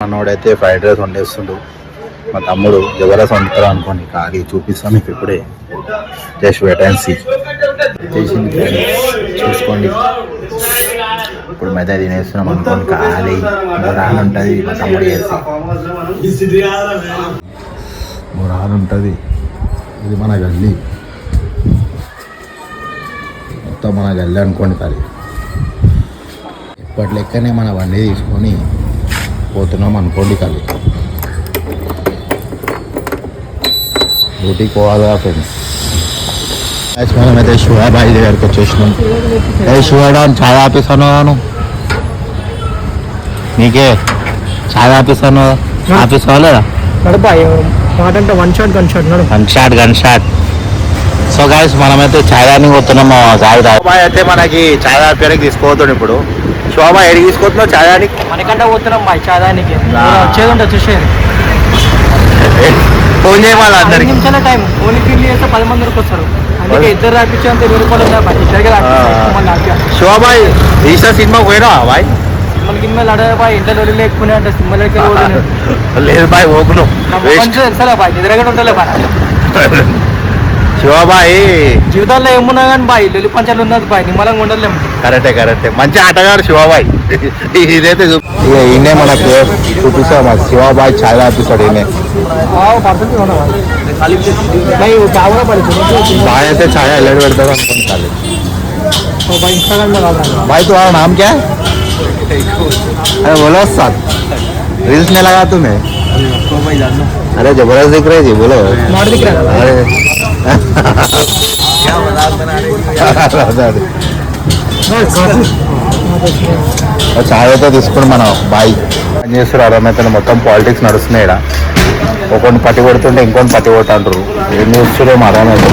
మనోడైతే fried rice వండేస్తుండు. మా తమ్ముడు జబర్దస్త్ వండుతారు అనుకోండి. ఖాళీ చూపిస్తాను మీకు ఇప్పుడే. Just wait and see. చేసింది చూసుకోండి. ఇప్పుడు మెద తినేస్తున్నాం అనుకోండి. ఖాళీ మురాన్ ఉంటుంది. మా తమ్ముడు చేసి మురాన్ ఉంటుంది. ఇది మన గల్లీ, మొత్తం మన గల్లీ అనుకోండి. ఖాళీ ఇప్పటి లెక్కనే మన బండి తీసుకొని పోతున్నాం అనుకోండి. ఖాళీ డ్యూటీకి పోవాలిగా ఫ్రెండ్స్. మనమైతే శివాబాయి దగ్గరికి వచ్చేసినాం. శివాడా ఛాయ్ ఆపిస్తాను. నీకే ఛాయ్ ఆపిస్తాను. ఆపిస్తావా లేదా? Gun shot. సో గైస్ మనమైతే ఛాయ్ తాగడానికి పోతున్నాము. శివాబాయి అయితే మనకి ఛాయ్ తాగడానికి తీసుకోవద్దు. ఇప్పుడు శివాబాయి ఎడికి తీసుకుంటున్నావు ఛాయ్ తాగడానికి? మనకంటే పోతున్నాం బాయ్ ఛాయ్ తాగడానికి. వచ్చేది ఉంటుంది చూసేది. ఫోన్ చేయమని అందరికి నిమిషాల టైం. ఓన్లీ ఫీల్ చేస్తే 10 మంది వరకు వస్తారు. అందుకే ఇద్దరు రాపించేంత 20 రూపాయలు ఉన్నాయి. శివాబాయి ఈసారి సినిమాకి పోయినా బాయ్? మనకి ఇన్మేలు అడగా బాయ్ ఇంట్లో లేకపోయినా అంటే సినిమాలకి లేదు బాయ్. ఓకును తెలుసలే బాయ్. నీ దగ్గర ఉంటలే బాయ్. శివాబాయి జీవితాల్లో ఏమున్నా కానీ బాయ్ లొలి పంచాలు ఉన్నది బాయ్. నిమ్మలంగా ఉండలేము. కరెక్టే. మంచి ఆటగాడు శివాబాయి. ఇదైతే ఈయనే మనకు చూపిస్తాం. మా శివాబాయి ఛాయ్ తాపిస్తాడు. ఈయనే బాయ్ అయితే ఛాయ్ ఎల్లడి పెడతాడు అనుకోండి. ఖాళీ भाई तुम्हारा नाम क्या है? अरे बोलो साथ रील्स में लगा तुम्हें. अरे जबरदस्त दिख रही थी. बोलो दिख रहा है. ఛాయ్ అయితే తీసుకుని మనం బాయ్ పని చేస్తారు. అయితే మొత్తం పాలిటిక్స్ నడుస్తున్నాయి. ఇక్కడ ఒకరిని పట్టి కొడుతుంటే ఇంకొని పట్టి కొట్టాంటారు. ఏం చేస్తారో మా అర్థమైతే